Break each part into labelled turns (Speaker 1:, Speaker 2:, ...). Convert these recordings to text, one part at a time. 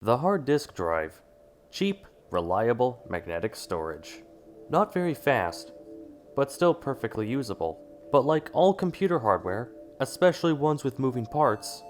Speaker 1: The hard disk drive. Cheap, reliable magnetic storage. Not very fast, but still perfectly usable. But like all computer hardware, especially ones with moving parts,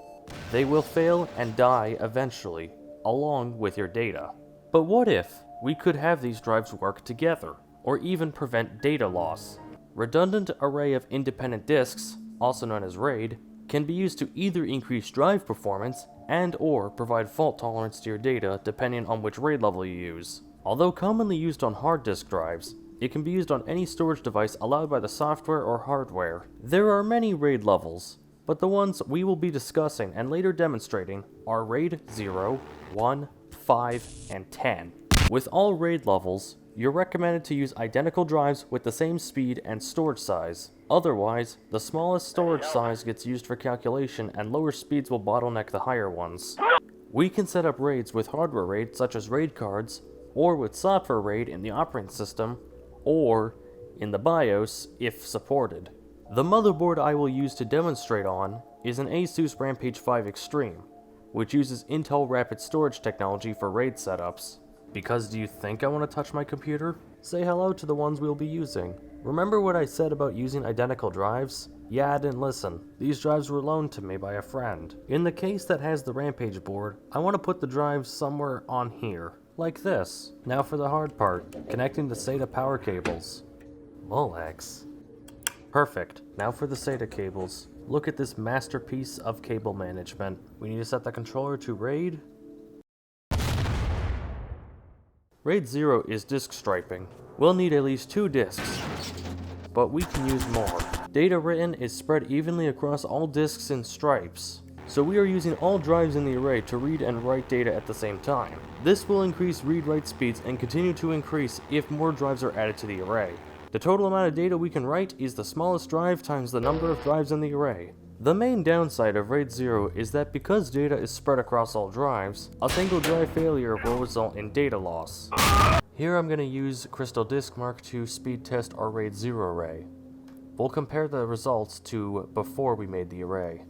Speaker 1: they will fail and die eventually, along with your data. But what if we could have these drives work together, or even prevent data loss? Redundant array of independent disks, also known as RAID, can be used to either increase drive performance and or provide fault tolerance to your data depending on which RAID level you use. Although commonly used on hard disk drives, it can be used on any storage device allowed by the software or hardware. There are many RAID levels, but the ones we will be discussing and later demonstrating are RAID 0, 1, 5, and 10. With all RAID levels, you're recommended to use identical drives with the same speed and storage size. Otherwise, the smallest storage size gets used for calculation and lower speeds will bottleneck the higher ones. We can set up RAIDs with hardware RAID such as RAID cards, or with software RAID in the operating system, or in the BIOS if supported. The motherboard I will use to demonstrate on is an ASUS Rampage 5 Extreme, which uses Intel Rapid Storage technology for RAID setups. Because do you think I want to touch my computer? Say hello to the ones we'll be using. Remember what I said about using identical drives? Yeah, I didn't listen. These drives were loaned to me by a friend. In the case that has the Rampage board, I want to put the drives somewhere on here, like this. Now for the hard part, connecting the SATA power cables. Molex. Perfect. Now for the SATA cables. Look at this masterpiece of cable management. We need to set the controller to RAID. RAID 0 is disk striping. We'll need at least 2 disks, but we can use more. Data written is spread evenly across all disks in stripes, so we are using all drives in the array to read and write data at the same time. This will increase read-write speeds and continue to increase if more drives are added to the array. The total amount of data we can write is the smallest drive times the number of drives in the array. The main downside of RAID 0 is that because data is spread across all drives, a single drive failure will result in data loss. Here I'm going to use Crystal Disk Mark II speed test our RAID 0 array. We'll compare the results to before we made the array.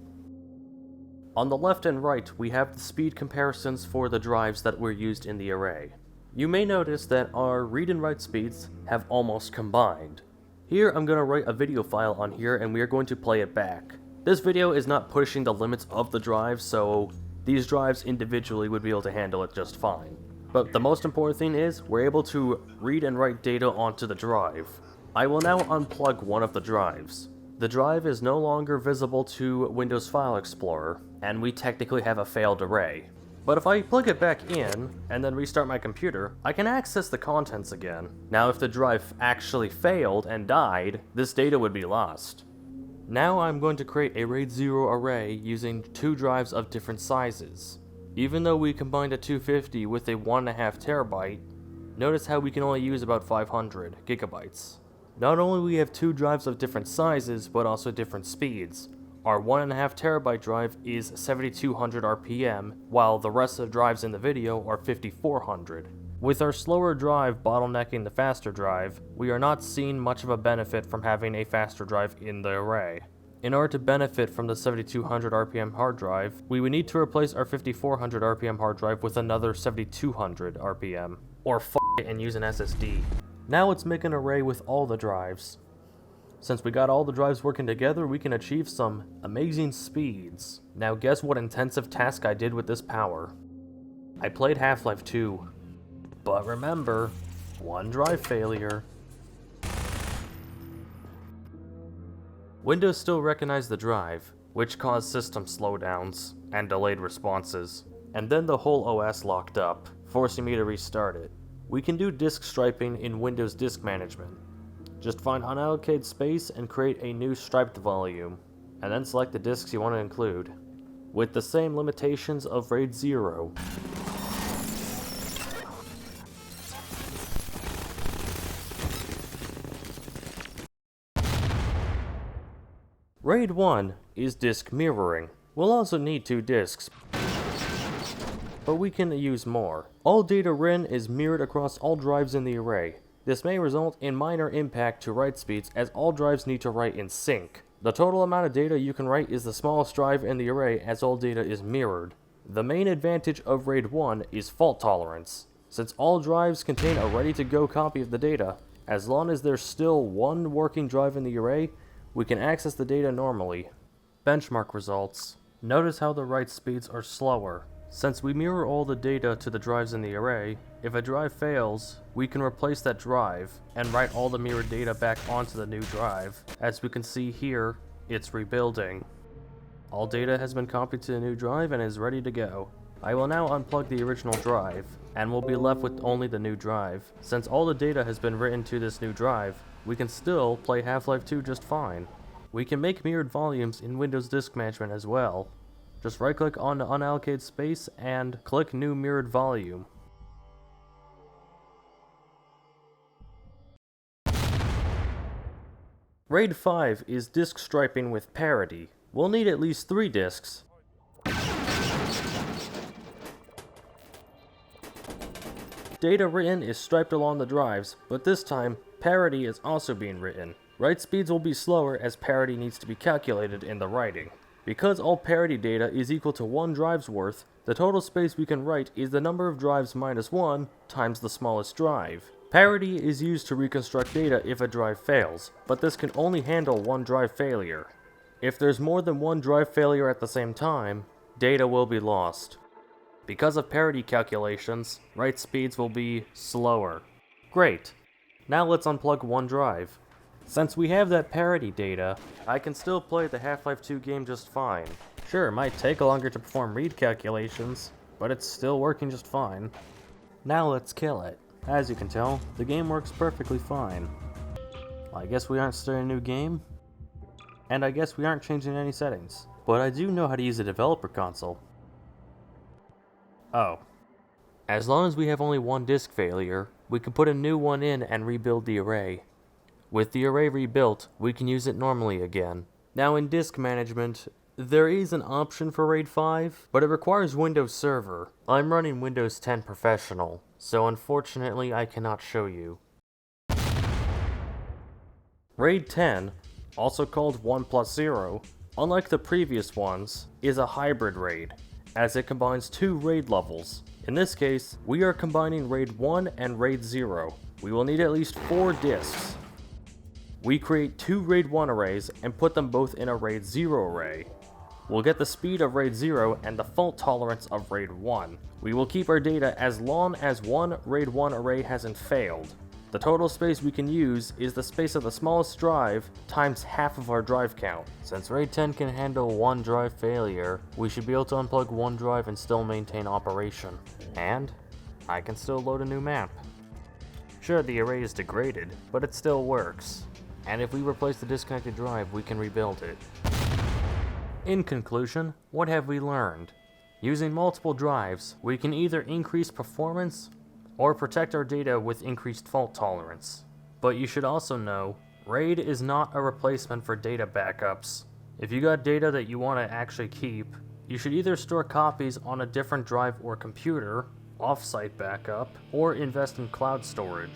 Speaker 1: On the left and right, we have the speed comparisons for the drives that were used in the array. You may notice that our read and write speeds have almost combined. Here I'm going to write a video file on here and we are going to play it back. This video is not pushing the limits of the drive, so these drives individually would be able to handle it just fine. But the most important thing is, we're able to read and write data onto the drive. I will now unplug one of the drives. The drive is no longer visible to Windows File Explorer, and we technically have a failed array. But if I plug it back in, and then restart my computer, I can access the contents again. Now if the drive actually failed and died, this data would be lost. Now I'm going to create a RAID 0 array using 2 drives of different sizes. Even though we combined a 250 with a 1.5 terabyte, notice how we can only use about 500 gigabytes. Not only do we have 2 drives of different sizes, but also different speeds. Our 1.5 terabyte drive is 7200 RPM, while the rest of the drives in the video are 5400. With our slower drive bottlenecking the faster drive, we are not seeing much of a benefit from having a faster drive in the array. In order to benefit from the 7200 RPM hard drive, we would need to replace our 5400 RPM hard drive with another 7200 RPM, or f it and use an SSD. Now let's make an array with all the drives. Since we got all the drives working together, we can achieve some amazing speeds. Now guess what intensive task I did with this power? I played Half-Life 2. But remember, one drive failure. Windows still recognized the drive, which caused system slowdowns and delayed responses. And then the whole OS locked up, forcing me to restart it. We can do disk striping in Windows Disk Management. Just find unallocated space and create a new striped volume, and then select the disks you want to include, with the same limitations of RAID 0. RAID 1 is disk mirroring. We'll also need 2 disks, but we can use more. All data written is mirrored across all drives in the array. This may result in minor impact to write speeds as all drives need to write in sync. The total amount of data you can write is the smallest drive in the array as all data is mirrored. The main advantage of RAID 1 is fault tolerance. Since all drives contain a ready-to-go copy of the data, as long as there's still one working drive in the array, we can access the data normally. Benchmark results. Notice how the write speeds are slower. Since we mirror all the data to the drives in the array, if a drive fails, we can replace that drive and write all the mirrored data back onto the new drive. As we can see here, it's rebuilding. All data has been copied to the new drive and is ready to go. I will now unplug the original drive, and we'll be left with only the new drive. Since all the data has been written to this new drive, we can still play Half-Life 2 just fine. We can make mirrored volumes in Windows Disk Management as well. Just right-click on the unallocated space and click New Mirrored Volume. RAID 5 is disk striping with parity. We'll need at least 3 disks. Data written is striped along the drives, but this time, parity is also being written. Write speeds will be slower as parity needs to be calculated in the writing. Because all parity data is equal to 1 drive's worth, the total space we can write is the number of drives minus 1 times the smallest drive. Parity is used to reconstruct data if a drive fails, but this can only handle 1 drive failure. If there's more than 1 drive failure at the same time, data will be lost. Because of parity calculations, write speeds will be slower. Great! Now let's unplug 1 drive. Since we have that parity data, I can still play the Half-Life 2 game just fine. Sure, it might take longer to perform read calculations, but it's still working just fine. Now let's kill it. As you can tell, the game works perfectly fine. I guess we aren't starting a new game, and I guess we aren't changing any settings. But I do know how to use a developer console. Oh. As long as we have only 1 disk failure, we can put a new one in and rebuild the array. With the array rebuilt, we can use it normally again. Now in disk management, there is an option for RAID 5, but it requires Windows Server. I'm running Windows 10 Professional, so unfortunately I cannot show you. RAID 10, also called 1+0, unlike the previous ones, is a hybrid RAID, as it combines 2 RAID levels. In this case, we are combining RAID 1 and RAID 0. We will need at least 4 disks. We create 2 RAID 1 arrays and put them both in a RAID 0 array. We'll get the speed of RAID 0 and the fault tolerance of RAID 1. We will keep our data as long as 1 RAID 1 array hasn't failed. The total space we can use is the space of the smallest drive times half of our drive count. Since RAID 10 can handle 1 drive failure, we should be able to unplug 1 drive and still maintain operation. And I can still load a new map. Sure, the array is degraded, but it still works. And if we replace the disconnected drive, we can rebuild it. In conclusion, what have we learned? Using multiple drives, we can either increase performance or protect our data with increased fault tolerance. But you should also know, RAID is not a replacement for data backups. If you got data that you want to actually keep, you should either store copies on a different drive or computer, off-site backup, or invest in cloud storage.